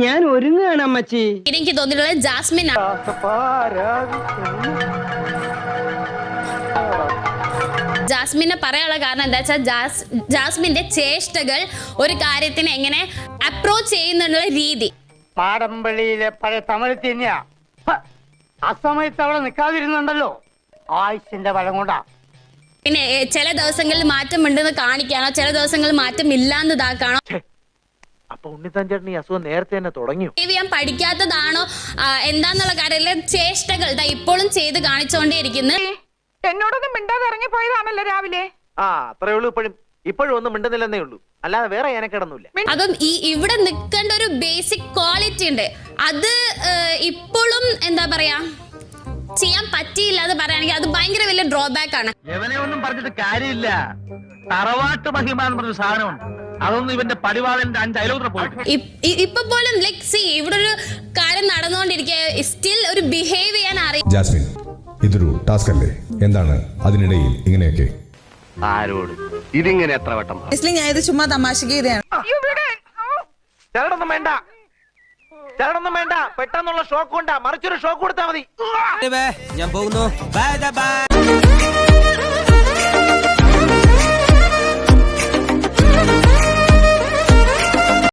ഞാൻ ഒരുങ്ങാണ് അമ്മച്ചി. എനിക്ക് തോന്നിയിട്ടുള്ളത് ജാസ്മിൻ ജാസ്മിനെ പറയാനുള്ള കാരണം എന്താ വെച്ചാൽ ജാസ്മിന്റെ ചേഷ്ടകൾ ഒരു കാര്യത്തിന് എങ്ങനെ അപ്രോച്ച് ചെയ്യുന്നുള്ള രീതി. മാടമ്പള്ളിയിലെ പഴയ തമിഴ് തന്നെയാ. അസമയത്ത് അവിടെ നിൽക്കാതിരുന്നുണ്ടല്ലോ, ആയുസിന്റെ ബലം കൊണ്ടാ. പിന്നെ ചില ദിവസങ്ങളിൽ മാറ്റം ഉണ്ടെന്ന് കാണിക്കാനോ ചില ദിവസങ്ങളിൽ മാറ്റം ഇല്ലാന്ന് ഇതാക്കാണോ. അപ്പൊ ഉണ്ണിത്താൻ ഈ അസുഖം നേരത്തെ തന്നെ തുടങ്ങിയോ? ഞാൻ പഠിക്കാത്തതാണോ എന്താന്നുള്ള കാര്യത്തിലെ ചേഷ്ടകൾ ഇപ്പോഴും ചെയ്ത് കാണിച്ചുകൊണ്ടേയിരിക്കുന്നു. എന്നോടൊന്നും മിണ്ടാതെ ഇറങ്ങി പോയതാണല്ലോ രാവിലെ. അത്രേ ഉള്ളൂ. ഇപ്പോഴും ഒന്നും മിണ്ടുന്നില്ലെന്നേ ഉള്ളൂ, അല്ലാതെ വേറെ ഞാനക്കിടന്നില്ല. അപ്പം ഇവിടെ നിൽക്കേണ്ട ഒരു ബേസിക് ക്വാളിറ്റി ഉണ്ട്, അത് ഇപ്പോഴും എന്താ പറയാ ചെയ്യാൻ പറ്റിയില്ല എന്ന് പറയുകയാണെങ്കിൽ അത് ഭയങ്കര വലിയ ഡ്രോബാക്ക് ആണ്. ഇവനെ ഒന്നും പറഞ്ഞിട്ട് കാര്യമില്ല. തറവാട്ട് മഹിമ എന്ന് പറഞ്ഞ സാധനമുണ്ട്, അതൊന്നും ഇവന്റെ പടിവാളന്റെ 5 അയലോത്ര പോയിട്ട് ഇപ്പൊ പോലും ഇവിടെ ഒരു കാര്യം നടന്നുകൊണ്ടിരിക്കുക, സ്റ്റിൽ ഒരു ബിഹേവ് ചെയ്യാൻ അറിയാം. ജാസ്മിൻ, ഇതൊരു ടാസ്ക് അല്ലേ? എന്താണ് അതിനിടയിൽ ഇങ്ങനെയൊക്കെ? ആരോട് ഇതിങ്ങനെ എത്ര വട്ടം? ഞാൻ ഇത് ചുമ്മാ തമാശക്ക് ചെയ്തതാണ്. ചേട്ടനൊന്നും വേണ്ട, ചേട്ടനൊന്നും വേണ്ട. പെട്ടെന്നുള്ള ഷോക്ക് കൊണ്ടാ, മറിച്ചൊരു ഷോക്ക് കൊടുത്താൽ മതി. ഞാൻ പോകുന്നു. Bye bye.